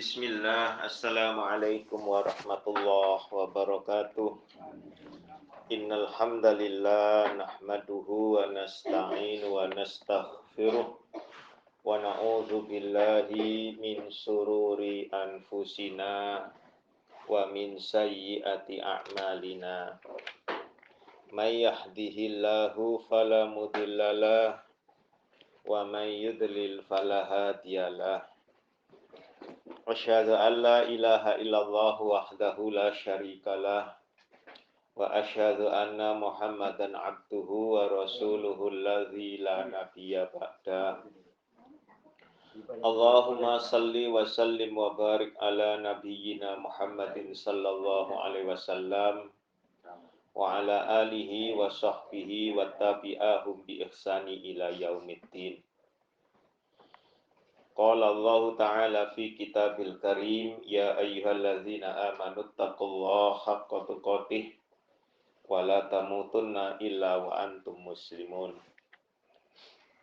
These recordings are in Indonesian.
Bismillah, Assalamualaikum warahmatullahi wabarakatuh. Innal hamdalillah nahmaduhu wa nasta'inu wa nastaghfiruh wa na'udzu billahi min sururi anfusina wa min sayyiati a'malina. May yahdihillahu fala mudhillalah wa may yudlil fala hadiyalah. Asyhadu an la ilaha illallah wahdahu la syarikalah wa asyhadu anna Muhammadan abduhu wa rasuluhu alladzi la nabiyya ba'da. Allahumma salli wa sallim wa barik ala nabiyyina Muhammadin sallallahu alaihi wasallam wa ala alihi wa sahbihi wa tabi'ahum bi ihsani ila yaumiddin. Qala Allah Ta'ala fi kitabil karim, ya ayyuhalladzina amanu taqullaha haqqa tuqatih wa la tamutunna illa wa antum muslimun.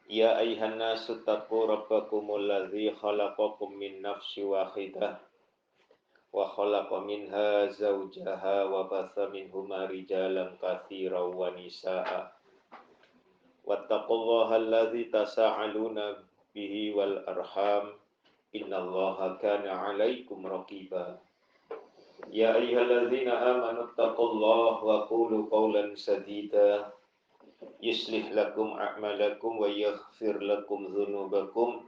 Ya ayyuhan nasu taqu rabbakumul ladzi khalaqakum min nafsin wahidah wa khalaqa minha zawjaha wa batha minhuma rijalan katsiran wa nisaa'a. Wattaqullaha alladzi tasaaluna bihi wal arham innallaha kana 'alaikum raqiba. Ya ayyuhalladzina amanu taqullaha wa qulu qawlan sadida yuslih lakum a'malakum wa yaghfir lakum dzunubakum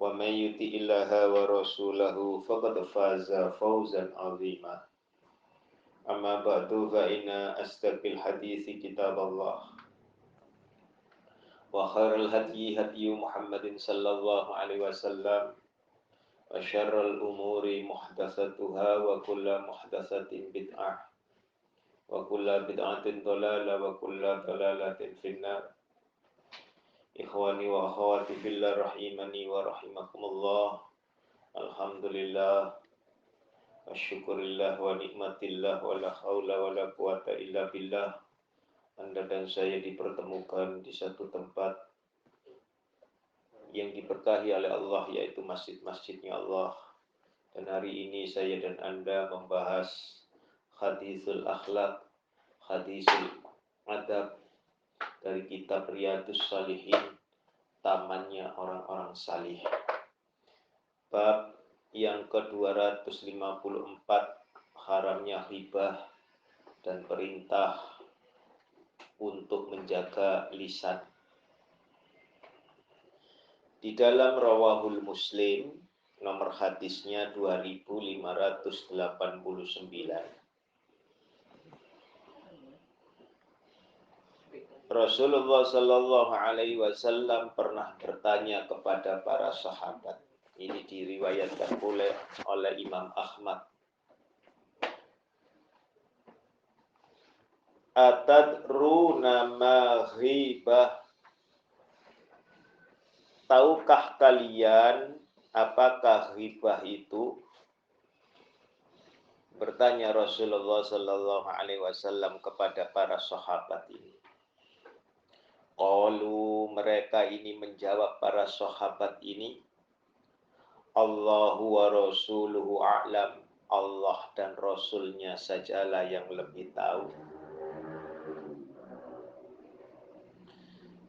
wa may yuti'illaha wa rasulahu faqad faza fawzan 'azima. Amma ba'du fa inna astaqil hadithi kitaballah wa khairal hadyi hadyu Muhammadin sallallahu alaihi wasallam wa syarrul umuri muhdatsatuha wa kullu muhdatsatin bid'ah wa kullu bid'atin dhalalah wa kullu dhalalatin finnar. Ikhwani wa akhwati fillah rahimani wa rahimakumullah. Alhamdulillah wa syukurillah wa nikmatillah wa la haula wa la quwata illa billah. Anda dan saya dipertemukan di satu tempat yang diberkahi oleh Allah, yaitu masjid-masjidnya Allah. Dan hari ini saya dan Anda membahas hadisul akhlak, hadisul adab dari kitab Riyadhus Shalihin, tamannya orang-orang salih. Bab yang ke-254, haramnya ghibah dan perintah untuk menjaga lisan. Di dalam Rawahul Muslim, nomor hadisnya 2589. Rasulullah Sallallahu Alaihi Wasallam pernah bertanya kepada para sahabat. Ini diriwayatkan oleh Imam Ahmad. Atadruna ma ghibah? Tahukah kalian apakah ghibah itu? Bertanya Rasulullah sallallahu alaihi wasallam kepada para sahabat ini. Qalu, mereka ini menjawab, para sahabat ini, Allahu wa rasuluhu a'lam. Allah dan Rasulnya sajalah yang lebih tahu.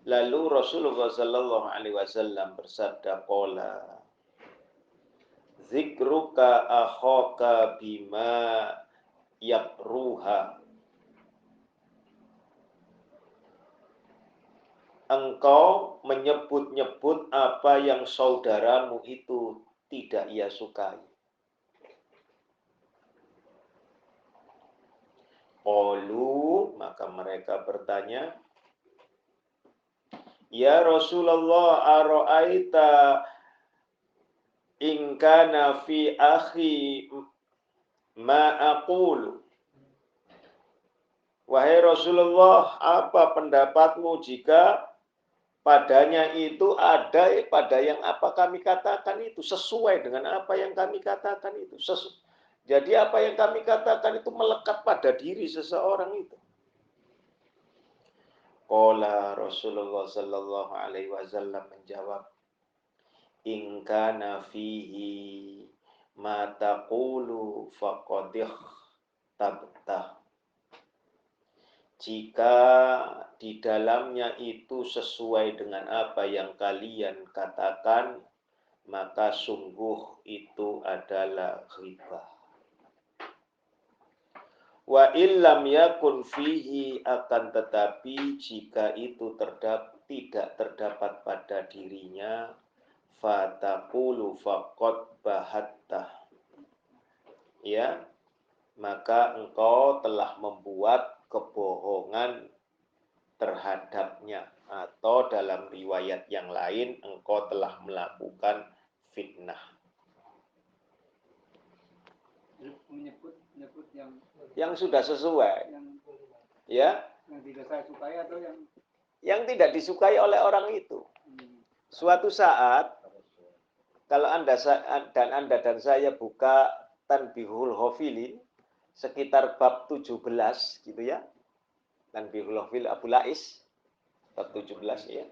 Lalu Rasulullah sallallahu alaihi wasallam bersabda, qala zikruka akhaka bima yakruha. Engkau menyebut-nyebut apa yang saudaramu itu tidak ia sukai. Qalu, maka mereka bertanya, ya Rasulullah, ara'aita in kana fi akhi ma aqulu. Wahai Rasulullah, apa pendapatmu jika padanya itu ada pada yang apa kami katakan itu sesuai dengan apa yang kami katakan itu. Jadi apa yang kami katakan itu melekat pada diri seseorang itu. Qala Rasulullah sallallahu alaihi wasallam menjawab, in kana fihi ma taqulu faqadih tabtah. Jika di dalamnya itu sesuai dengan apa yang kalian katakan, maka sungguh itu adalah ghibah. Wa illam yakun fihi, akan tetapi jika itu tidak terdapat pada dirinya, fataqulu faqad bahattah, ya, maka engkau telah membuat kebohongan terhadapnya, atau dalam riwayat yang lain engkau telah melakukan fitnah. Menyebut yang sudah sesuai, yang tidak saya sukai atau yang tidak disukai oleh orang itu. Suatu saat, kalau Anda dan saya buka Tanbihul Ghafilin sekitar bab 17 gitu ya. Tanbihul Ghafil Abu Lais bab 17 ya.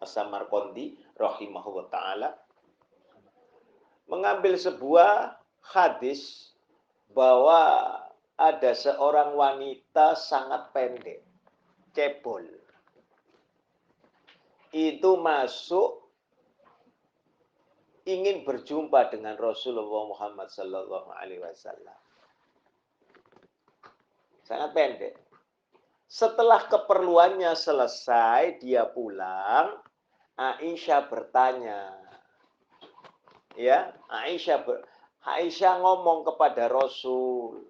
As-Samarqandi rahimahullah taala mengambil sebuah hadis bahwa ada seorang wanita sangat pendek, cebol. Itu masuk ingin berjumpa dengan Rasulullah Muhammad sallallahu alaihi wasallam. Sangat pendek. Setelah keperluannya selesai, dia pulang. Aisyah bertanya. Ya, Aisyah ngomong kepada Rasul,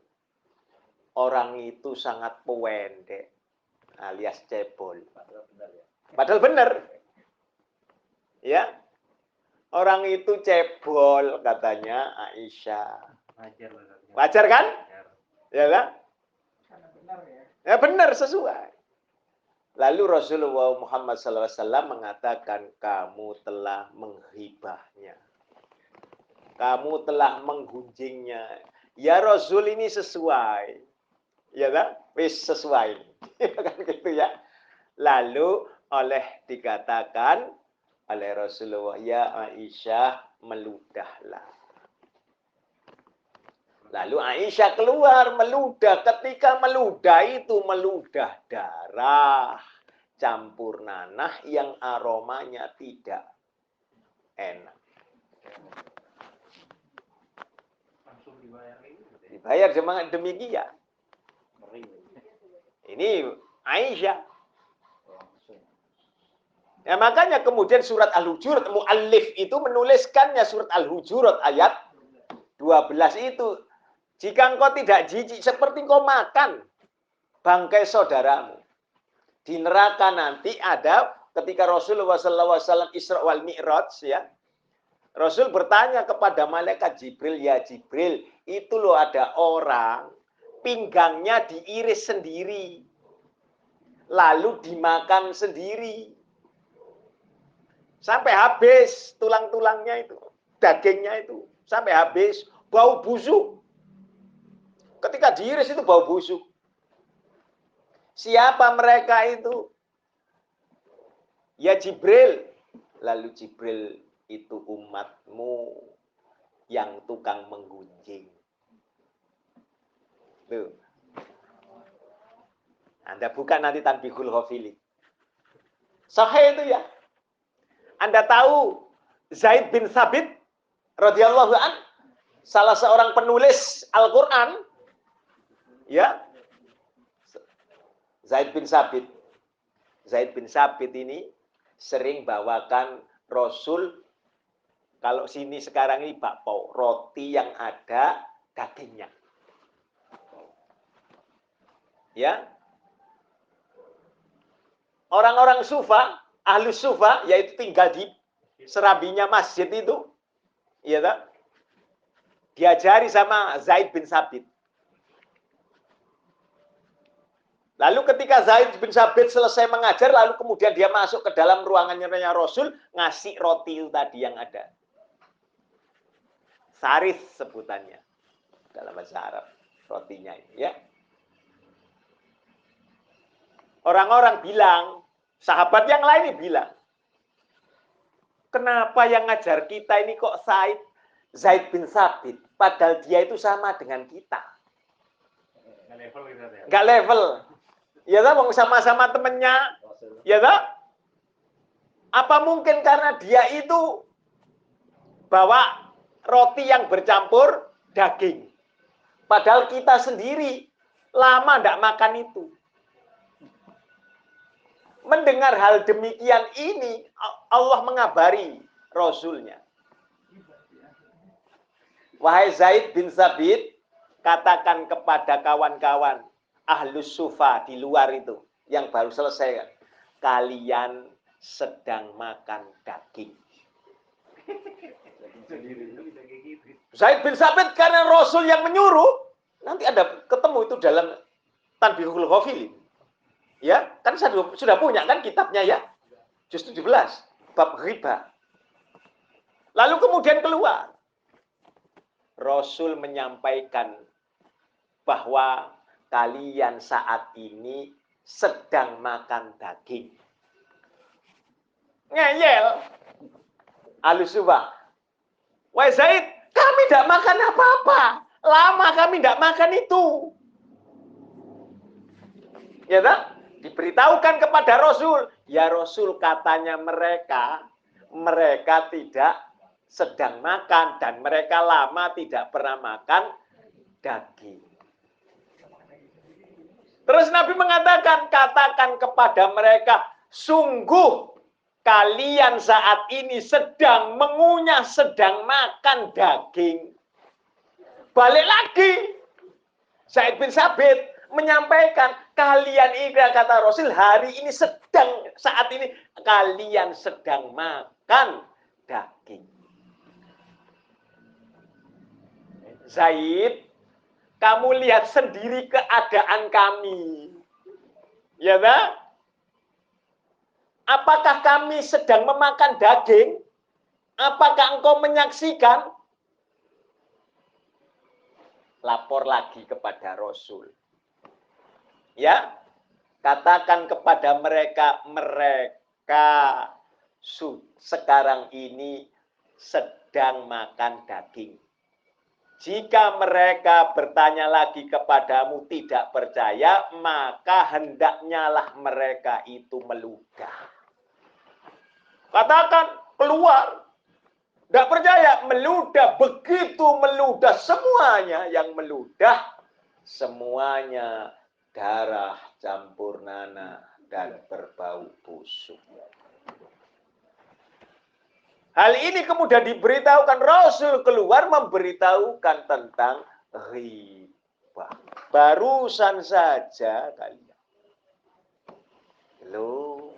orang itu sangat pendek, alias cebol. Padahal benar. Ya. Orang itu cebol, katanya Aisyah. Wajar kan? Ya kan? Ya benar, sesuai. Lalu Rasulullah Muhammad SAW mengatakan, kamu telah menghibahnya. Kamu telah menggunjingnya. Ya Rasul, ini sesuai. Ya kan? Wis sesuai. Kan gitu ya. Lalu dikatakan oleh Rasulullah, ya Aisyah, meludahlah. Lalu Aisyah keluar meludah. Ketika meludah itu meludah darah campur nanah yang aromanya tidak enak. Dibayar demikian. Ini Aisyah. Ya, makanya kemudian surat Al-Hujurat, muallif itu menuliskannya surat Al-Hujurat ayat 12 itu. Jika engkau tidak jijik seperti engkau makan bangkai saudaramu. Di neraka nanti ada ketika Rasulullah SAW Isra wal Mi'raj ya. Rasul bertanya kepada malaikat Jibril, ya Jibril, itu loh ada orang pinggangnya diiris sendiri. Lalu dimakan sendiri. Sampai habis tulang-tulangnya itu, dagingnya itu. Sampai habis, bau busuk. Ketika diiris itu bau busuk. Siapa mereka itu? Ya Jibril. Lalu Jibril itu umatmu yang tukang menggunjing. Tuh. Anda buka nanti Tanbihul Ghafilin. Sahih itu ya. Anda tahu Zaid bin Thabit radhiyallahu an, salah seorang penulis Al-Qur'an, ya. Zaid bin Thabit ini sering bawakan Rasul, kalau sini sekarang ini bakpao, roti yang ada dagingnya. Ya. Orang-orang Sufa, Ahlus Sufa, yaitu tinggal di serabinya masjid itu, ya tak? Diajari sama Zaid bin Thabit. Lalu ketika Zaid bin Thabit selesai mengajar, lalu kemudian dia masuk ke dalam ruangannya Rasul, ngasih roti itu tadi yang ada. Saris sebutannya dalam bahasa Arab, rotinya ini, ya. Orang-orang bilang, sahabat yang lain bilang, kenapa yang ngajar kita ini kok Zaid bin Thabit? padahal dia itu sama dengan kita. Nggak level gitu ya. Nggak level. Ya tak, wong sama-sama temennya. Ya tak? Apa mungkin karena dia itu bawa roti yang bercampur daging. Padahal kita sendiri lama tidak makan itu. Mendengar hal demikian ini, Allah mengabari Rasulnya. Wahai Zaid bin Sabit, katakan kepada kawan-kawan Ahlus Sufa di luar itu, yang baru selesai, kalian sedang makan daging. Zaid bin Sabit karena Rasul yang menyuruh, nanti ada ketemu itu dalam Tanbihul Ghafilin. Ya, kan saya sudah punya kan kitabnya ya. Juz 17, bab riba. Lalu kemudian keluar. Rasul menyampaikan bahwa kalian saat ini sedang makan daging. Ngeyel. Alusubah. Wahai Zaid, kami tidak makan apa-apa. Lama kami tidak makan itu. Ya tak? Diberitahukan kepada Rasul. Ya Rasul, katanya mereka tidak sedang makan. Dan mereka lama tidak pernah makan daging. Terus Nabi mengatakan, katakan kepada mereka, sungguh kalian saat ini sedang mengunyah, sedang makan daging. Balik lagi. Zaid bin Sabit menyampaikan, kalian ini, kata Rasul, hari ini saat ini, kalian sedang makan daging. Zaid, kamu lihat sendiri keadaan kami. Ya tak? Apakah kami sedang memakan daging? Apakah engkau menyaksikan? Lapor lagi kepada Rasul. Ya, katakan kepada mereka sekarang ini sedang makan daging. Jika mereka bertanya lagi kepadamu tidak percaya, maka hendaknya lah mereka itu meludah. Katakan, keluar. Tidak percaya, meludah. Begitu meludah semuanya yang meludah. Semuanya darah campur nanah dan berbau busuk. Hal ini kemudian diberitahukan, Rasul keluar memberitahukan tentang riba. Barusan saja kalian. Loh.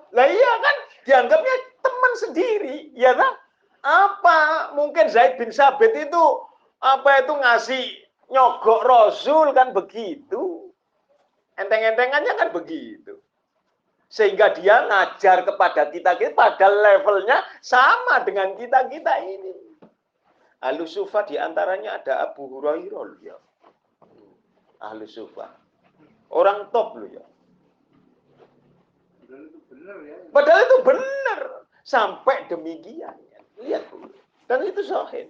Lah iya kan, dianggapnya teman sendiri, ya kan? Apa mungkin Zaid bin Sabit itu ngasih nyogok Rasul kan begitu. Enteng-entengannya kan begitu. Sehingga dia ngajar kepada kita pada levelnya sama dengan kita ini. Ahlus Sufa diantaranya ada Abu Hurairah ya. Ahlus Sufa. Orang top loh ya. Padahal itu benar. Sampai demikian. Lihat dulu. Dan itu sahih.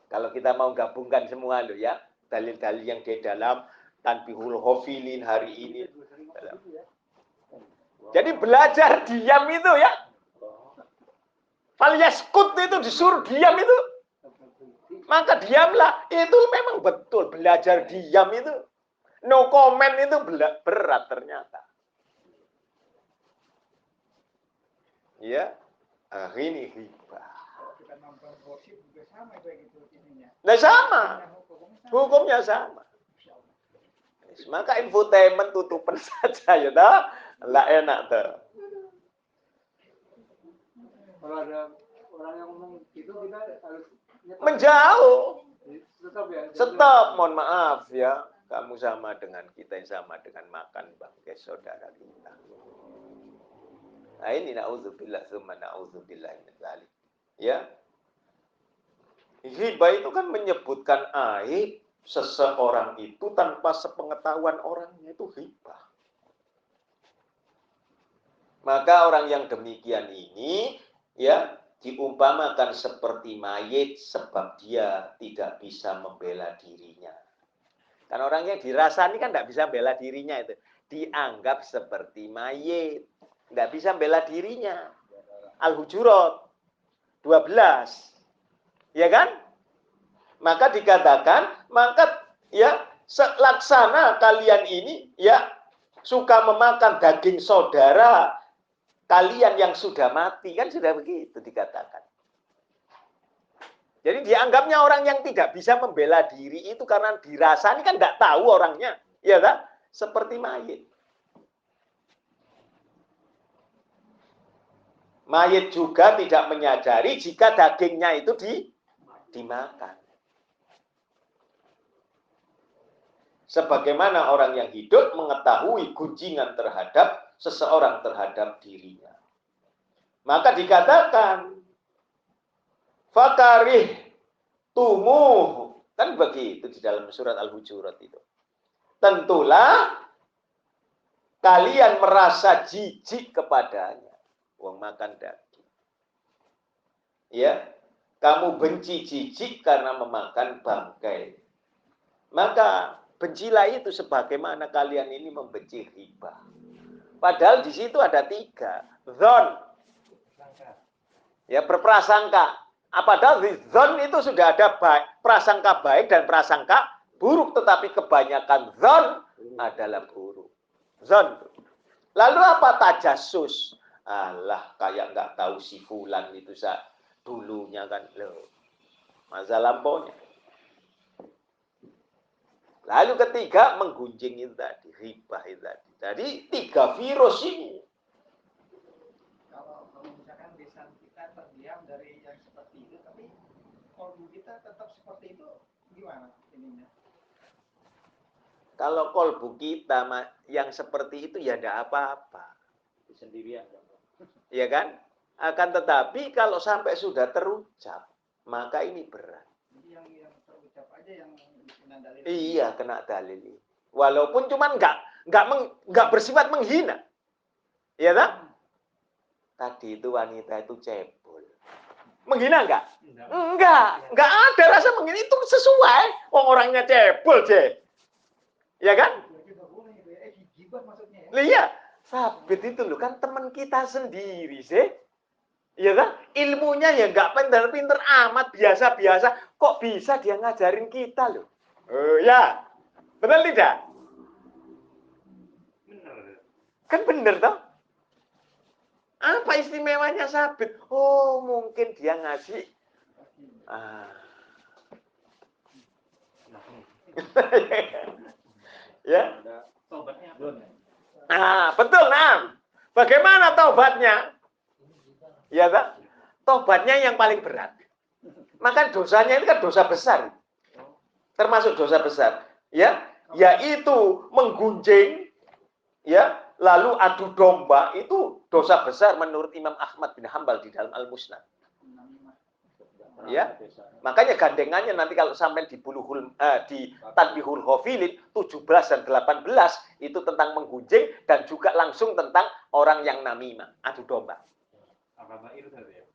Kalau kita mau gabungkan semua loh ya. Dalil-dalil yang di dalam Tanbihul Ghafilin hari ini. Jadi belajar diam itu ya. Falyaskut itu disuruh diam itu. Maka diamlah. Itu memang betul. Belajar diam itu. No comment itu berat ternyata. Ya. Ini riba. Nah sama. Hukumnya sama. Maka infotainment tutupan saja ya dah. Lah enak tuh. Kalau ada orang yang ngomong gitu kita harus menjauh. Stop ya. Stop, mohon maaf ya. Kamu sama dengan kita, yang sama dengan makan bangkai saudara kita. Nah ini na'udzubillah summa na'udzubillah min dzalik. Ya. Riba itu kan menyebutkan aib seseorang itu tanpa sepengetahuan orangnya, itu riba. Maka orang yang demikian ini ya diumpamakan seperti mayit sebab dia tidak bisa membela dirinya. Kan orang yang dirasani kan tidak bisa bela dirinya itu. Dianggap seperti mayit. Tidak bisa bela dirinya. Al-Hujurat 12. Ya kan? Maka dikatakan, maka ya laksana kalian ini ya suka memakan daging saudara kalian yang sudah mati. Kan sudah begitu dikatakan. Jadi dianggapnya orang yang tidak bisa membela diri itu karena dirasani kan tidak tahu orangnya. Ya kan? Seperti mayit. Mayit juga tidak menyadari jika dagingnya itu dimakan. Sebagaimana orang yang hidup mengetahui gunjingan terhadap seseorang terhadap dirinya. Maka dikatakan fakarih tumuh. Kan begitu di dalam surat Al-Hujurat itu. Tentulah kalian merasa jijik kepadanya. Wong makan daging. Ya, kamu benci jijik karena memakan bangkai. Maka bencilah itu sebagaimana kalian ini membenci riba. Padahal di situ ada 3. Dzon. Ya, berprasangka. Padahal di dzon itu sudah ada prasangka baik dan prasangka buruk, tetapi kebanyakan dzon adalah buruk. Dzon. Lalu apa tajassus? Alah, kayak nggak tahu si fulan itu dulunya kan loh. Masa lampaunya. Lalu ketiga menggunjing itu tadi, riba itu tadi. Jadi 3 virus ini. Kalau misalkan lisan kita terdiam dari yang seperti itu, tapi kolbu kita tetap seperti itu, gimana ininya? Kalau kolbu kita yang seperti itu ya tidak apa-apa. Sendirian. Ya kan? Akan tetapi kalau sampai sudah terucap, maka ini berat. Jadi yang terucap aja yang kena dalil. Iya, kena dalil. Walaupun cuman nggak bersifat menghina. Iya tak? Tadi itu wanita itu cebol. Menghina enggak? Enggak ada rasa menghina, itu sesuai. Orangnya cebol, Je. Ya kan? Iya, Sabit itu loh kan teman kita sendiri, sih. Iya kan? Ilmunya ya nggak pinter-pinter amat, biasa-biasa. Kok bisa dia ngajarin kita loh? Ya, benar tidak? Bener. Kan bener toh? Apa istimewanya Sabit? Oh, mungkin dia ngasih. Ya. Taubatnya belum. Betul, nah. Bagaimana taubatnya? Ya, tak? Taubatnya yang paling berat. Maka dosanya ini kan dosa besar. Termasuk dosa besar. Ya, yaitu menggunjing, ya, lalu adu domba, itu dosa besar menurut Imam Ahmad bin Hambal di dalam Al-Musnad. Ya, makanya gandengannya nanti kalau sampai di di Tanbihul Ghafilin 17 dan 18 itu tentang menggunjing dan juga langsung tentang orang yang namimah, adu domba.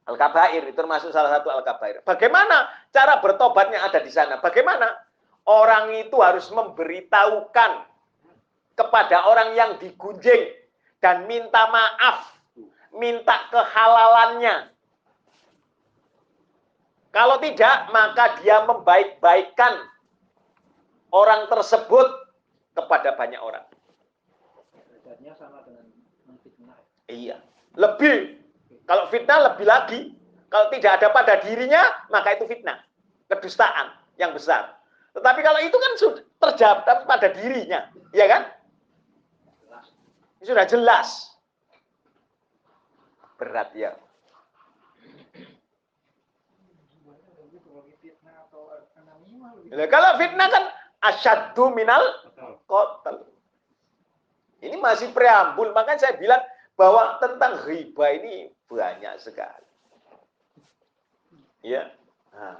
Al-Kabair itu termasuk salah satu Al-Kabair. Bagaimana cara bertobatnya ada di sana? Bagaimana orang itu harus memberitahukan kepada orang yang digunjing dan minta maaf, minta kehalalannya. Kalau tidak, maka dia membaik-baikkan orang tersebut kepada banyak orang. Derajatnya sama dengan menfitnah. Iya. Lebih. Kalau fitnah lebih lagi. Kalau tidak ada pada dirinya, maka itu fitnah. Kedustaan yang besar. Tetapi kalau itu kan sudah terjawab pada dirinya. Iya kan? Ini sudah jelas. Berat ya. Nah, kalau fitnah kan asyaddu minal qatl. Ini masih preambul, makanya saya bilang bahwa tentang riba ini banyak sekali. Ya. Nah,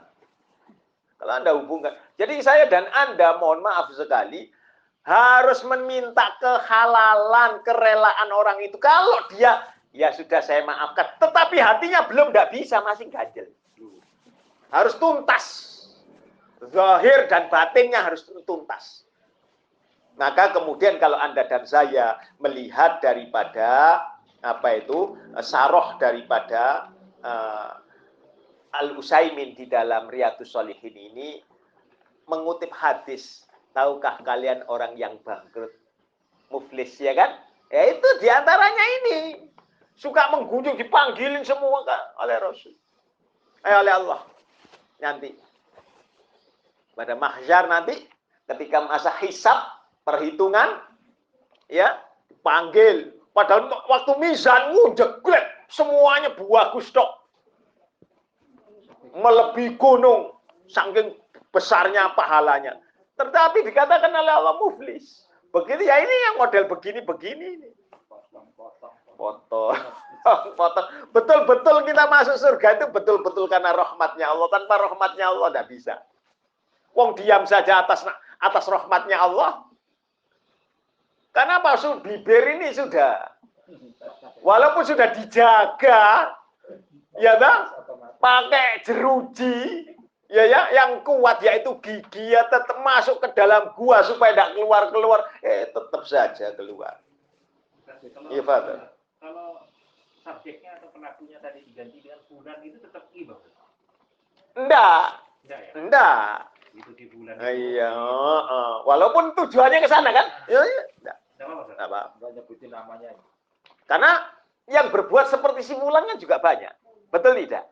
kalau Anda hubungkan. Jadi saya dan Anda mohon maaf sekali harus meminta kehalalan, kerelaan orang itu. Kalau dia Ya sudah saya maafkan. Tetapi hatinya belum, tidak bisa, masih ganjel. Harus tuntas. Zahir dan batinnya harus tuntas. Maka kemudian kalau Anda dan saya melihat daripada saroh daripada Al-Utsaimin di dalam Riyadhus Shalihin ini mengutip hadis, tahukah kalian orang yang bangkrut, muflis, ya kan? Ya itu diantaranya ini. Suka menggunjing, dipanggilin semua oleh Rasul. Oleh Allah. Nanti. Pada mahsyar nanti, ketika masa hisab, perhitungan, ya, dipanggil. Padahal waktu mizan, jeglek, semuanya bagus tok. Melebihi gunung, saking besarnya pahalanya. Tetapi dikatakan oleh Allah muflis. Begitu ya, ini yang model begini-begini. Potong. Betul-betul kita masuk surga itu betul-betul karena rahmatnya Allah. Tanpa rahmatnya Allah tidak bisa. Wong diam saja atas rahmatnya Allah. Karena apa? Bibir ini sudah, walaupun sudah dijaga, ya pakai jeruji, ya yang kuat yaitu gigi, ya tetap masuk ke dalam gua supaya tidak keluar, tetap saja keluar. Iya, Pak. Kalau subjeknya atau pelakunya tadi diganti dengan bulan itu tetap ibadah? Enggak. Ya? Enggak. Itu di bulan. Iya, walaupun tujuannya ke sana kan? Ya, enggak. Enggak apa-apa. Enggak nyebutin namanya. Karena yang berbuat seperti si Fulan kan juga banyak. Betul tidak?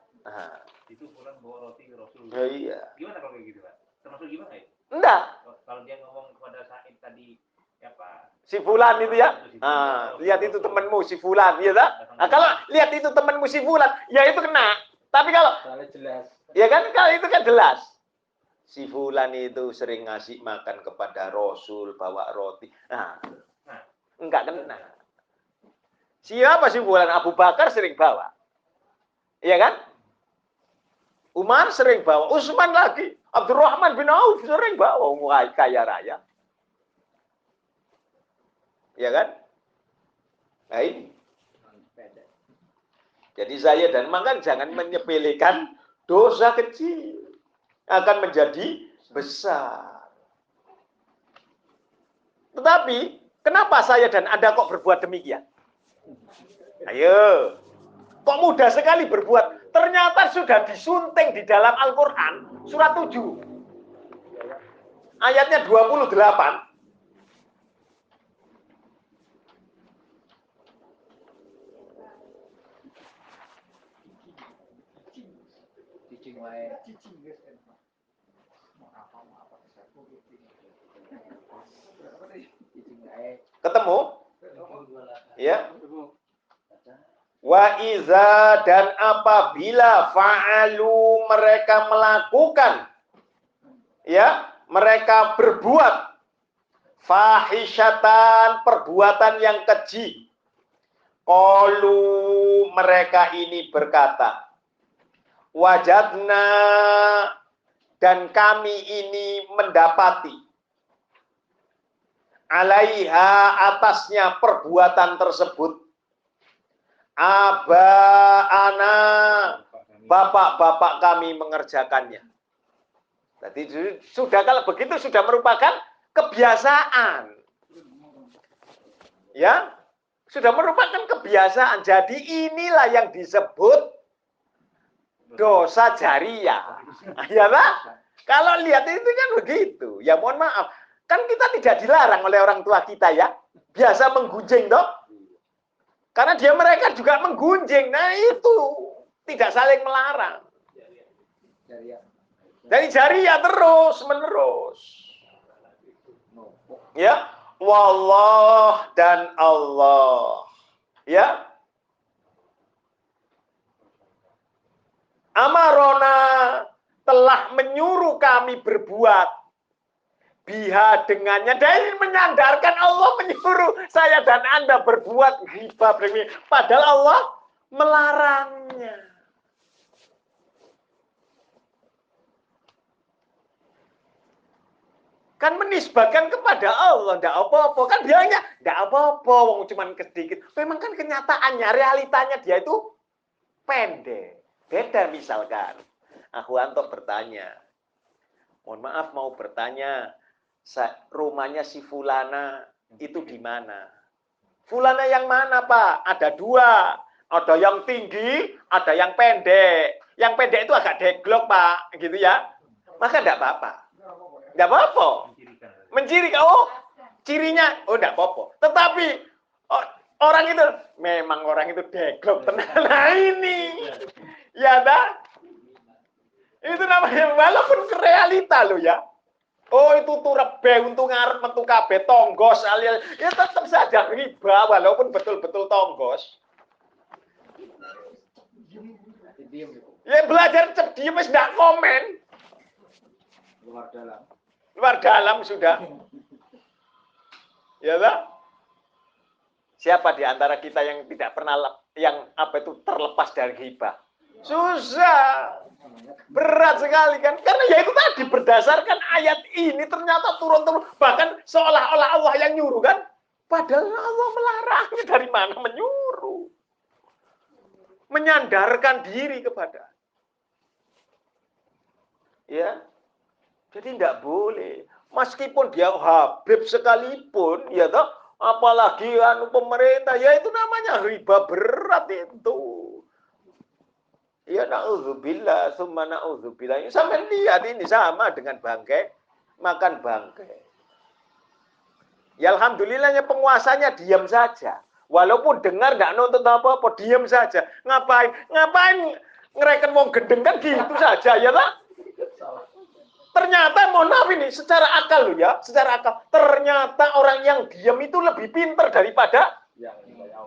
Itu Fulan bawa roti Rasul. Ya, iya. Gimana kalau kayak gitu, Pak? Termasuk gimana ya? Enggak. Kalau dia ngomong kepada Said tadi, ya Pak, si Fulan itu ya. Lihat itu temanmu si Fulan, ya tak? Nah, kalau lihat itu temanmu si Fulan, ya itu kena. Tapi kalau jelas. Ya kan kalau itu kan jelas. Si Fulan itu sering ngasih makan kepada Rasul, bawa roti. Nah, enggak kena. Siapa si Fulan? Abu Bakar sering bawa. Iya kan? Umar sering bawa. Utsman lagi. Abdurrahman bin Auf sering bawa. Wah, kaya raya. Iya kan? Nah ini. Jadi saya dan makan jangan menyepelekan dosa kecil. Akan menjadi besar. Tetapi, kenapa saya dan Anda kok berbuat demikian? Ayo. Kok mudah sekali berbuat? Ternyata sudah disunting di dalam Al-Quran, surat 7. Ayatnya 28. Ketemu? Ya. Wa iza, dan apabila fa'alu, mereka melakukan, ya, mereka berbuat fahisyatan, perbuatan yang keji. Qalu, mereka ini berkata, wajadna, dan kami ini mendapati, alaiha, atasnya perbuatan tersebut, aba'ana, bapak-bapak kami mengerjakannya. Jadi sudah, kalau begitu sudah merupakan kebiasaan. Ya, sudah merupakan kebiasaan. Jadi inilah yang disebut dosa jariyah. Ya lah? Kalau lihat itu kan begitu. Ya mohon maaf. Kan kita tidak dilarang oleh orang tua kita ya. Biasa menggunjing dok. Karena mereka juga menggunjing. Nah itu tidak saling melarang. Dari jariyah terus menerus. Ya, wallah dan Allah. Ya. Amarona, telah menyuruh kami berbuat biha dengannya. Dan menyandarkan Allah menyuruh saya dan Anda berbuat ghibah. Padahal Allah melarangnya. Kan menisbahkan kepada Allah, ndak apa-apa. Kan bilangnya, ndak apa-apa, wong cuman sedikit. Memang kan kenyataannya, realitanya dia itu pendek. Beda misalkan, Ahwanto bertanya, mohon maaf mau bertanya, rumahnya si Fulana itu di mana? Fulana yang mana, Pak? Ada dua. Ada yang tinggi, ada yang pendek. Yang pendek itu agak deglok, Pak. Gitu ya. Maka enggak apa-apa. Enggak apa-apa. Menciri, oh, cirinya, oh enggak apa-apa. Tetapi, orang itu, memang orang itu deglok. Nah ini. Ya, dah. Itu namanya, walaupun realita loh ya. Oh itu tuh rebe untuk ngarep metu kabeh tonggos alias ya tetap saja riba walaupun betul-betul tonggos. Ya belajar diem wis ndak komen. Luar dalam sudah. Ya lah. Siapa di antara kita yang tidak pernah yang apa itu terlepas dari hibah? Susah. Berat sekali kan. Karena ya itu tadi berdasarkan ayat ini ternyata turun-turun. Bahkan seolah-olah Allah yang nyuruh kan. Padahal Allah melarangnya dari mana menyuruh. Menyandarkan diri kepada. Ya. Jadi tidak boleh. Meskipun dia Habib sekalipun. Ya toh. Apalagi pemerintah. Ya itu namanya riba berat itu. Ya na'udzubillah, summa na'udzubillah. Sampai lihat ini sama dengan bangkai, makan bangkai. Ya alhamdulillahnya penguasanya diam saja. Walaupun dengar nggak nuntut apa-apa, diam saja. Ngapain? Ngapain ngereken wong gendeng kan gitu saja ya lah. Ternyata mohon maaf ini secara akal loh ya, secara akal. Ternyata orang yang diam itu lebih pintar daripada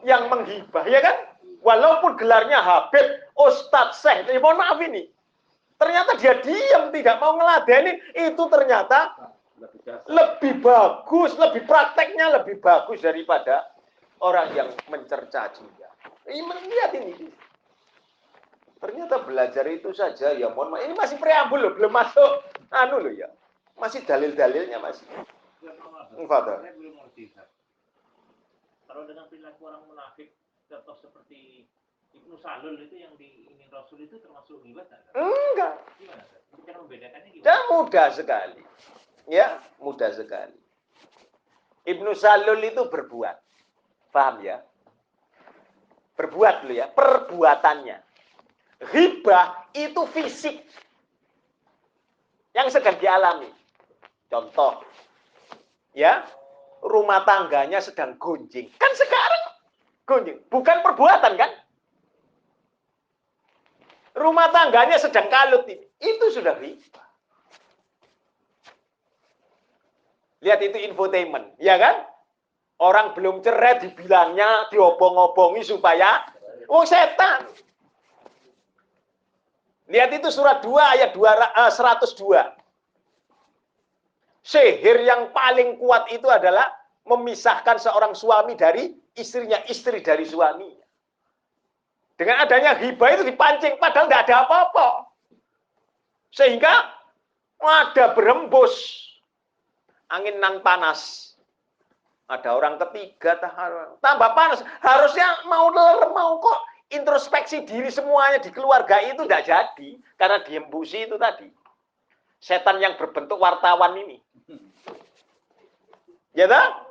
yang menghibah, ya kan? Walaupun gelarnya Habib, Ustadz, Syekh, mohon maaf ini. Ternyata dia diam, tidak mau ngeladenin. Itu ternyata lebih bagus, lebih prakteknya lebih bagus daripada orang yang mencerca dia. Lihat ini. Ternyata belajar itu saja, ya mohon maaf. Ini masih preambul loh, belum masuk. Loh ya. Masih dalil-dalilnya masih. Fadhal. Kalau dengan perilaku orang munafik, contoh seperti Ibnu Salul itu yang diingin Rasul itu termasuk ghibah kan? Enggak. Gimana? Cara membedakannya gimana? Dan mudah sekali. Ya, mudah sekali. Ibnu Salul itu berbuat. Paham ya? Berbuat dulu ya, perbuatannya. Ghibah itu fisik. Yang sedang dialami. Contoh. Ya, rumah tangganya sedang gonjing. Kan sekarang gonjing, bukan perbuatan kan? Rumah tangganya sedang kalut ini. Itu sudah riba. Lihat itu infotainment, ya kan? Orang belum cerai dibilangnya diobong-obongi supaya setan. Lihat itu surat 2 ayat 102. Sihir yang paling kuat itu adalah memisahkan seorang suami dari istrinya, istri dari suaminya. Dengan adanya ghibah itu dipancing, padahal tidak ada apa-apa. Sehingga ada berembus angin nan panas. Ada orang ketiga, tambah panas. Harusnya mau kok introspeksi diri semuanya di keluarga itu tidak jadi. Karena diembusi itu tadi. Setan yang berbentuk wartawan ini. Ya tak?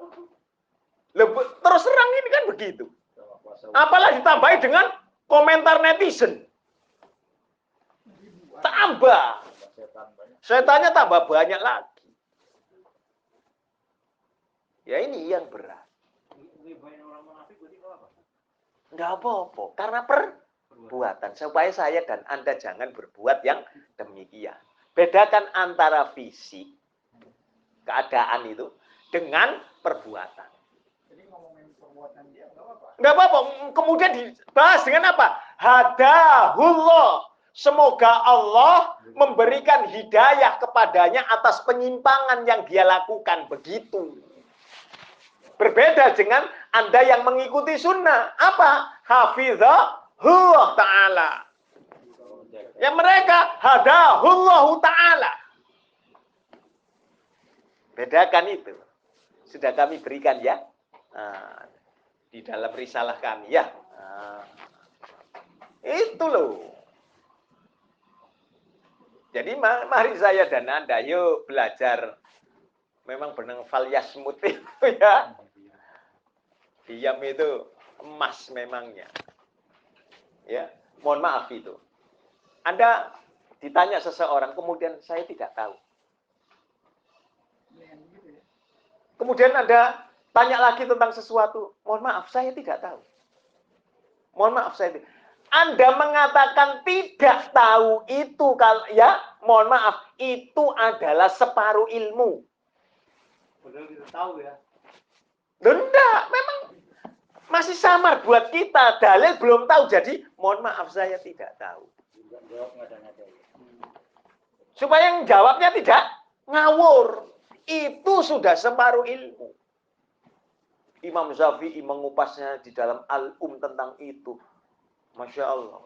Terus terang ini kan begitu. Apalagi ditambahi dengan komentar netizen. Tambah. Setannya tambah banyak lagi. Ya ini yang berat. Enggak apa-apa. Karena perbuatan. Supaya saya dan Anda jangan berbuat yang demikian. Bedakan antara fisik, keadaan itu, dengan perbuatan. Jadi ngomongin perbuatan dia nggak apa-apa. Nggak apa-apa. Kemudian dibahas dengan apa? Hadahullah. Semoga Allah memberikan hidayah kepadanya atas penyimpangan yang dia lakukan. Begitu. Berbeda dengan Anda yang mengikuti sunnah. Apa? Hafizahullah ta'ala. Ya mereka hadahullahu ta'ala. Bedakan itu. Sudah kami berikan ya. Nah, di dalam risalah kami ya. Nah, itu loh. Jadi mari saya dan Anda yuk belajar. Memang benang falyasmut itu ya. Diam itu emas memangnya. Ya, mohon maaf itu. Anda ditanya seseorang, kemudian saya tidak tahu. Kemudian Anda tanya lagi tentang sesuatu, mohon maaf saya tidak tahu. Mohon maaf saya tidak. Anda mengatakan tidak tahu itu kalau ya, mohon maaf, itu adalah separuh ilmu. Padahal kita tahu ya. Enggak, memang masih samar buat kita. Dalil belum tahu, jadi mohon maaf saya tidak tahu. Supaya yang jawabnya tidak ngawur. Itu sudah separuh ilmu. Imam Syafi'i mengupasnya di dalam Al-Um tentang itu. Masya Allah.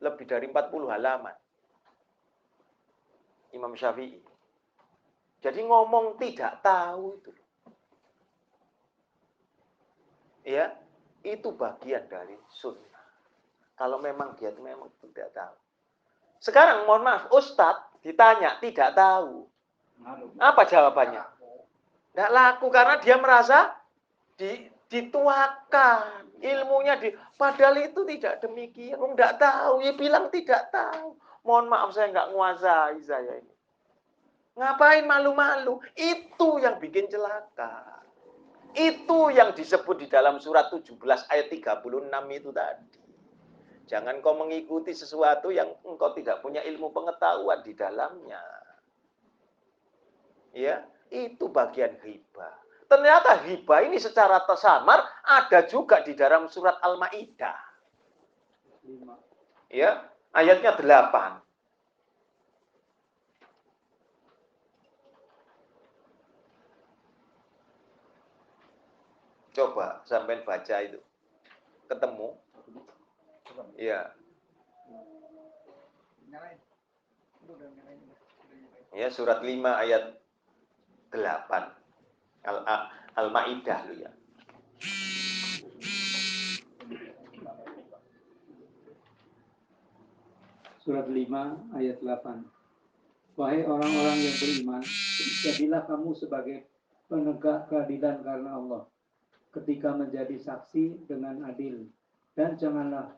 Lebih dari 40 halaman. Imam Syafi'i. Jadi ngomong tidak tahu itu. Ya, itu bagian dari sunnah. Kalau memang dia memang tidak tahu. Sekarang mohon maaf, Ustadz ditanya tidak tahu. Apa jawabannya? Tidak laku karena dia merasa dituakan. Ilmunya padahal itu tidak demikian. Tidak tahu, ya bilang tidak tahu. Mohon maaf saya nggak nguasai saya ini. Ngapain malu-malu? Itu yang bikin celaka. Itu yang disebut di dalam surat 17 ayat 36 itu tadi. Jangan kau mengikuti sesuatu yang engkau tidak punya ilmu pengetahuan di dalamnya. Ya, itu bagian ghibah. Ternyata ghibah ini secara tersamar ada juga di dalam surat Al-Maidah. Ya, ayatnya 8. Coba sampai baca itu. Ketemu? Ya. Ya, surat 5 ayat 8. Al-Maidah lu ya. Surat 5 ayat 8. Wahai orang-orang yang beriman, jadilah kamu sebagai penegak keadilan karena Allah ketika menjadi saksi dengan adil, dan janganlah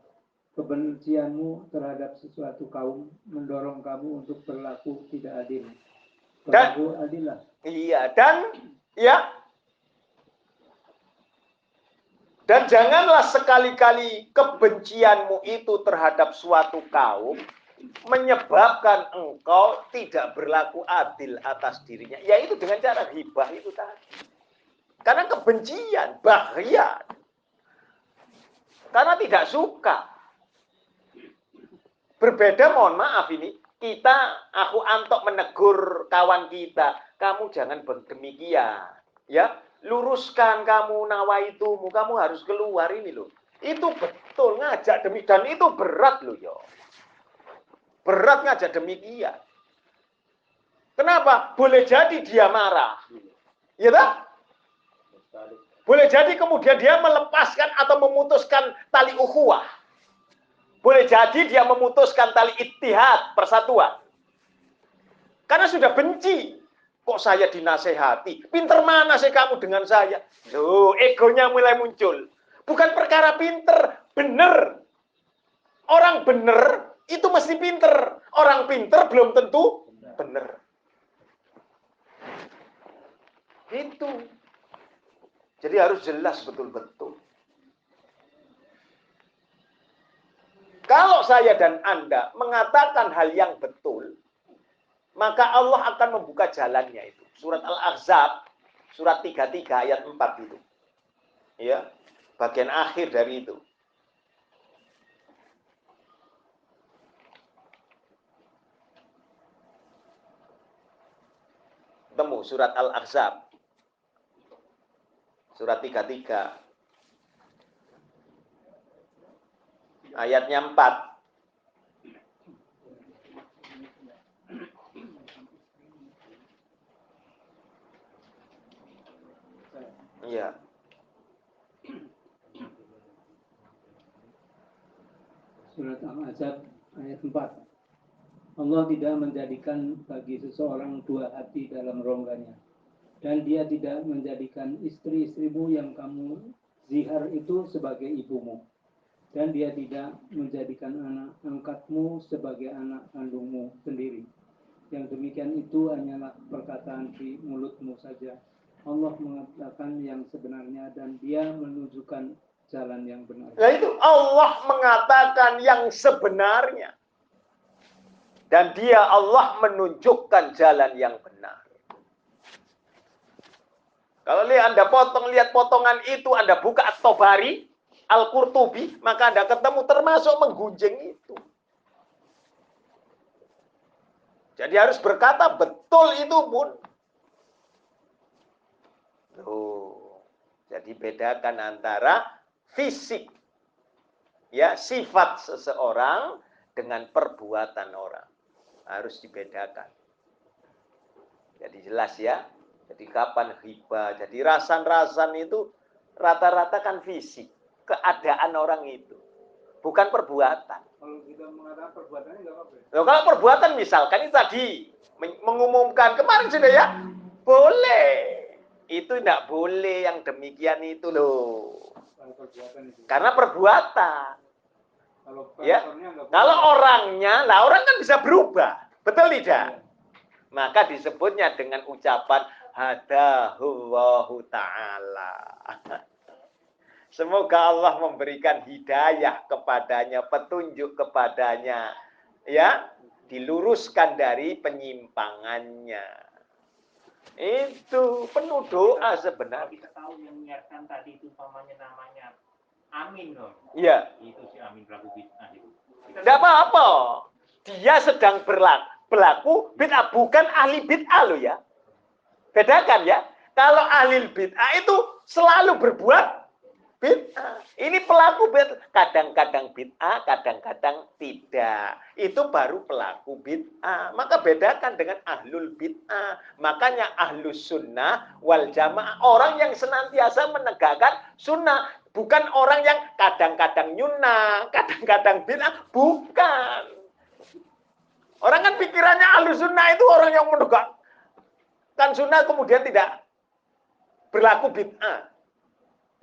kebencianmu terhadap sesuatu kaum mendorong kamu untuk berlaku tidak adil. Berlaku adillah. Iya, dan janganlah sekali-kali kebencianmu itu terhadap suatu kaum menyebabkan engkau tidak berlaku adil atas dirinya. Yaitu dengan cara hibah itu tadi. Karena kebencian, bahaya. Karena tidak suka. Berbeda, mohon maaf ini, aku Antok menegur kawan kita, kamu jangan demikian. Ya, luruskan kamu nawaitumu, kamu harus keluar ini loh. Itu betul, ngajak demikian, itu berat loh yo. Berat ngajak demikian. Kenapa? Boleh jadi dia marah. Ya tak? Boleh jadi kemudian dia melepaskan atau memutuskan tali ukhuwah. Boleh jadi dia memutuskan tali ittihad, persatuan. Karena sudah benci. Kok saya dinasehati? Pinter mana sih kamu dengan saya? Loh, egonya mulai muncul. Bukan perkara pinter, bener. Orang bener itu mesti pinter. Orang pinter belum tentu bener. Itu. Jadi harus jelas betul-betul. Kalau saya dan Anda mengatakan hal yang betul, maka Allah akan membuka jalannya itu. Surat Al-Ahzab, surat 33 ayat 4 itu. Ya, bagian akhir dari itu. Temu surat Al-Ahzab. Surat 33. Ayatnya 4. Al-Ahzab ayat 4. Allah tidak menjadikan bagi seseorang dua hati dalam rongganya. Dan dia tidak menjadikan istri-istrimu yang kamu zihar itu sebagai ibumu. Dan dia tidak menjadikan anak angkatmu sebagai anak kandungmu sendiri. Yang demikian itu hanyalah perkataan di mulutmu saja. Allah mengatakan yang sebenarnya dan dia menunjukkan jalan yang benar. Nah itu Allah mengatakan yang sebenarnya. Dan dia Allah menunjukkan jalan yang benar. Kalau Anda lihat potongan itu, Anda buka At-Tabari, Al-Qurtubi, maka Anda ketemu termasuk menggunjing itu. Jadi harus berkata betul itu pun. Tuh. Jadi bedakan antara fisik, ya, sifat seseorang dengan perbuatan orang. Harus dibedakan. Jadi jelas ya. Jadi kapan ghibah. Jadi rasan-rasan itu rata-rata kan fisik. Keadaan orang itu. Bukan perbuatan. Kalau kita mengatakan perbuatannya nggak apa-apa. Loh, kalau perbuatan misalkan itu tadi mengumumkan kemarin sudah ya. Boleh. Itu tidak boleh yang demikian itu loh. Kalau perbuatan itu. Karena perbuatan. Kalau Ya, personnya nggak boleh. kalau orangnya, lah orang kan bisa berubah, betul tidak? Maka disebutnya dengan ucapan hadahullahu ta'ala. Semoga Allah memberikan hidayah kepadanya, petunjuk kepadanya, ya, diluruskan dari penyimpangannya. Itu penuh doa Kalau sebenarnya. kita tahu yang menyiarkan tadi itu umpamanya namanya Amin loh. Iya. Itu si Amin pelaku bid'ah itu. Tidak apa-apa. Dia sedang berlaku bid'ah, bukan ahli bid'ah loh ya. Bedakan ya. Kalau ahli bid'ah itu selalu berbuat bid'ah. Ini pelaku bid'ah. Kadang-kadang bid'ah, kadang-kadang tidak. Itu baru pelaku bid'ah. Maka bedakan dengan ahlul bid'ah. Makanya ahlus sunnah wal jamaah. Orang yang senantiasa menegakkan sunnah. Bukan orang yang kadang-kadang nyunah, kadang-kadang bid'ah. Bukan. Orang kan pikirannya ahlus sunnah itu orang yang menegakkan sunnah kemudian tidak berlaku bid'ah.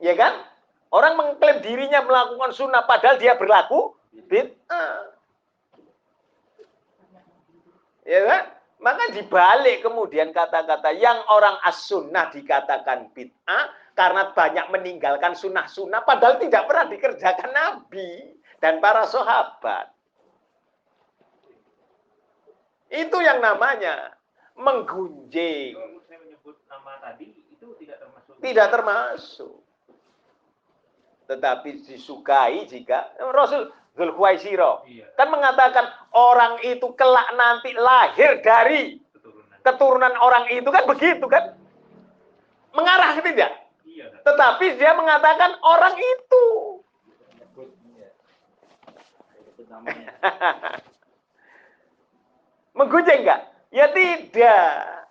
Ya kan? Orang mengklaim dirinya melakukan sunnah padahal dia berlaku bid'ah. Ya kan? Maka dibalik kemudian kata-kata yang orang as-sunnah dikatakan bid'ah karena banyak meninggalkan sunnah-sunnah padahal tidak pernah dikerjakan Nabi dan para sahabat. Itu yang namanya menggunjing. Kalau saya menyebut nama tadi itu tidak termasuk. Tidak termasuk. Tetapi disukai jika Rasul Dzulkhuwaisiro kan mengatakan orang itu kelak nanti lahir dari keturunan orang itu kan begitu kan? Mengarah tidak? Iya. Tetapi dia mengatakan orang itu. Menggunjing enggak? Ya tidak.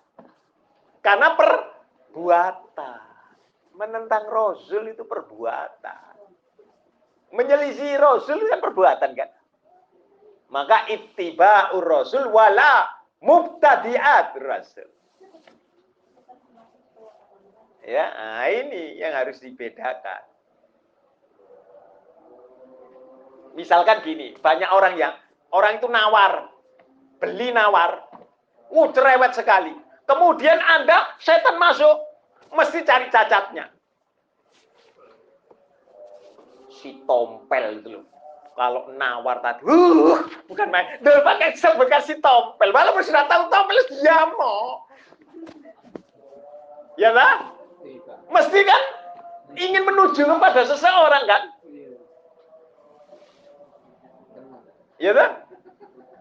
Karena perbuatan. Menentang Rasul itu perbuatan. Menyelisih Rasul itu kan perbuatan kan? Maka ittiba'ur Rasul wala mubtadi'at Rasul. Ya, nah ini yang harus dibedakan. Misalkan gini, banyak orang itu nawar, beli nawar, cerewet sekali. Kemudian Anda, setan masuk, mesti cari cacatnya. Si tompel itu loh. Kalau nawar tadi, bukan main, dia pakai bekas si tompel. Walaupun sudah tahu tompel, dia mau. Ya lah? Mesti kan ingin menuju kepada seseorang kan? Ya kan?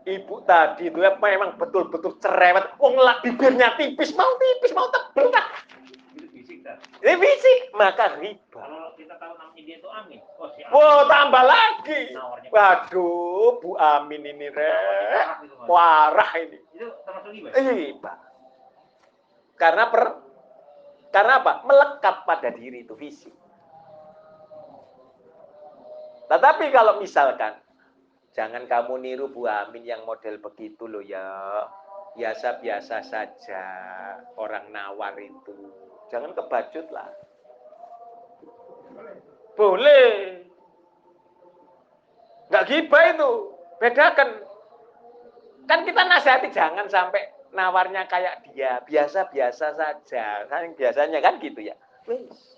Ibu tadi itu memang betul-betul cerewet. Wong bibirnya tipis mau tebel tak? Itu fisik kan? Ini fisik, maka riba. Kalau kita tahu namanya dia itu Amin. Oh, si Amin. Wow, tambah lagi. Nawarnya. Waduh, Bu Amin ini parah ini. Itu termasuk riba. Riba. Karena apa? Melekat pada diri itu fisik. Tetapi kalau misalkan Jangan kamu niru Bu Amin yang model begitu loh ya. Biasa-biasa saja orang nawar itu. Jangan kebacut lah. Boleh. Nggak gibah itu. Bedakan. Kan kita nasihati jangan sampai nawarnya kayak dia. Biasa-biasa saja. Kan biasanya kan gitu ya. Wis.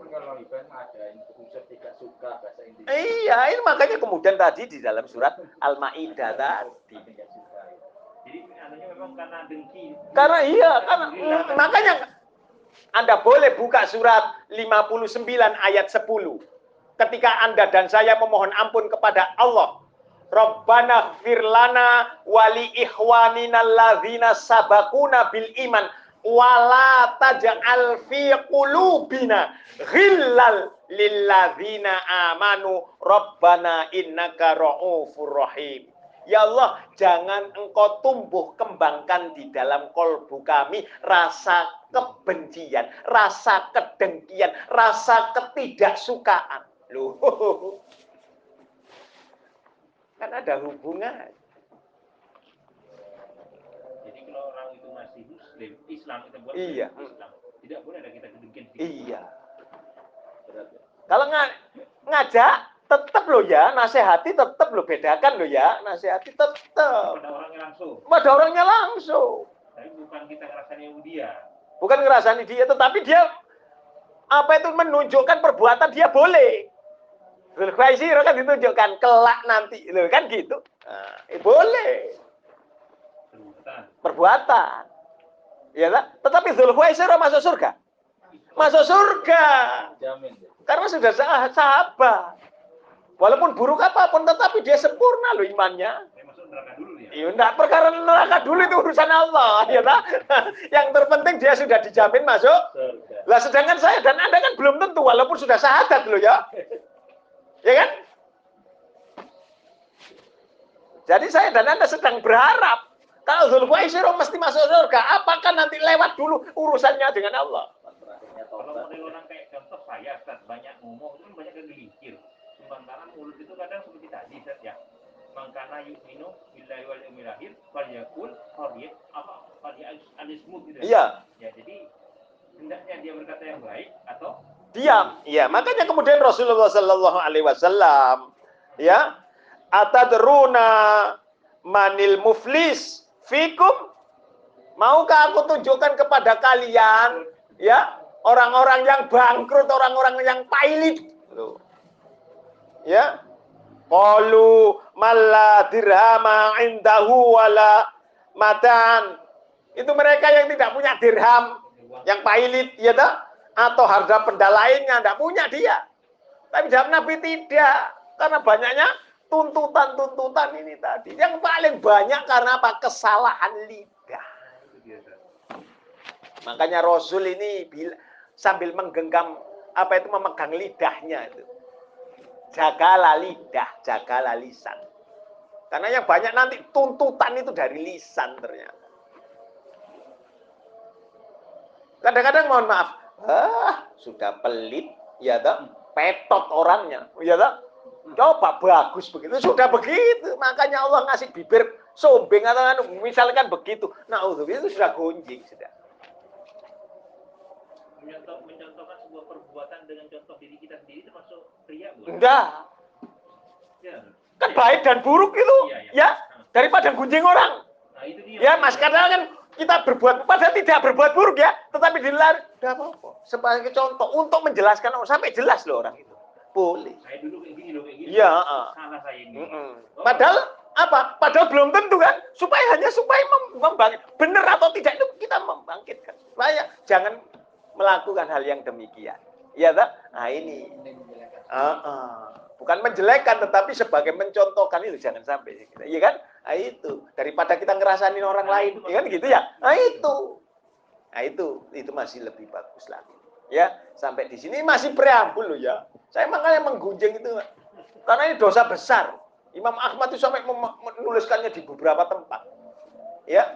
Kalau Iban ada unsur tidak suka bahasa Indonesia. Iya, ini makanya kemudian tadi di dalam surat Al-Maidah tadi. Jadi adanya memang karena dengki. Karena iya, karena makanya Anda boleh buka surat 59 ayat 10. Ketika Anda dan saya memohon ampun kepada Allah, Rabbana firlana wali ikhwanina alladzina sabakuna bil iman wala taj'al fi qulubina ghillal lilladzina amanu rabbana innaka ra'ufur rahim. Ya Allah, jangan engkau tumbuh kembangkan di dalam kolbu kami rasa kebencian, rasa kedengkian, rasa ketidaksukaan. Loh, kan ada hubungan. Jadi kalau orang itu masih Muslim, Islam kita buat Iya. Islam, tidak boleh ada kita kedengkian. Iya. Kalau ngajak, tetap loh ya, nasihati tetap loh, bedakan loh ya, nasihati tetap. Pada orangnya langsung. Pada orangnya langsung. Tapi bukan kita ngerasain dia. Bukan ngerasani dia, tetapi dia apa itu menunjukkan perbuatan dia boleh. Zulkhuwaisiro kan ditunjukkan kelak nanti, loh kan gitu. Nah, boleh. Perbuatan. Ya kan? Tetapi Zulkhuwaisiro masuk surga. Masuk surga. Jamin. Karena sudah sahabat. Walaupun buruk apapun, tetapi dia sempurna loh imannya. Saya masuk neraka dulu ya. Iya, enggak, perkara neraka dulu itu urusan Allah, ya tak? Yang terpenting dia sudah dijamin masuk. Lah sedangkan saya dan Anda kan belum tentu, walaupun sudah syahadat loh ya. Ya kan? Jadi saya dan Anda sedang berharap kalau Zulkhuwaisiro mesti masuk surga, apakah nanti lewat dulu urusannya dengan Allah? Kalau model orang kayak contoh saya, Ustaz, banyak ngomong, itu kan banyak yang gelincir. Sementara mulut itu kadang seperti tadi, Ustaz, ya. Mangkana yu'minu billahi wal yawmil akhir falyakul alismut gitu. Iya. Ya, jadi hendaknya dia berkata yang baik atau Diam. Iya, makanya kemudian Rasulullah Sallallahu Alaihi Wasallam, ya, atadruna manil muflis fikum, maukah aku tunjukkan kepada kalian, ya, orang-orang yang bangkrut, orang-orang yang pailit, ya, qalu malla dirhama indahu wala matan, itu mereka yang tidak punya dirham, yang pailit, ya tak? Atau harga benda lainnya tidak punya dia. Tapi jawab Nabi tidak, karena banyaknya tuntutan-tuntutan ini tadi. Yang paling banyak karena apa? Kesalahan lidah. Makanya Rasul ini sambil menggenggam apa itu, memegang lidahnya itu. Jagalah lidah, jagalah lisan. Karena yang banyak nanti tuntutan itu dari lisan ternyata. Kadang-kadang mohon maaf, sudah pelit, ya tak? Petot orangnya, ya tak? Coba bagus begitu, sudah begitu. Makanya Allah ngasih bibir sombeng atau misalkan begitu. Nah, itu sudah gonjing sudah. mencontohkan sebuah perbuatan dengan contoh diri kita sendiri termasuk ria, Bu? Enggak. Ya. Kan baik dan buruk itu, ya, daripada gunjing orang. Nah, itu dia. Ya, Mas, kadang kan kita berbuat, padahal tidak berbuat buruk ya, tetapi dilarang, tidak apa-apa. Sebagai contoh, untuk menjelaskan orang, sampai jelas loh orang itu. Boleh. Saya dulu kayak gini loh, kayak gini. Ya. Salah saya ini. Padahal apa? Padahal belum tentu kan, supaya membangkit. Benar atau tidak itu kita membangkitkan. Supaya jangan melakukan hal yang demikian. Iya tak? Nah ini. Bukan menjelekkan, tetapi sebagai mencontohkan itu jangan sampai. Iya kan? Nah itu. Daripada kita ngerasain orang lain, ya kan gitu ya? Nah itu. Nah itu masih lebih bagus lagi. Ya, sampai di sini masih preambul loh ya. Saya makanya menggunjing itu. Karena ini dosa besar. Imam Ahmad itu sampai menuliskannya di beberapa tempat. Ya.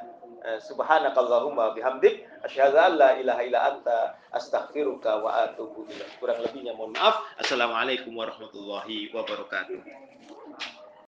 Subhanakallahumma bihamdik asyhadu an la ilaha illa anta astaghfiruka wa atubu ilaik. Kurang lebihnya mohon maaf. Assalamualaikum warahmatullahi wabarakatuh.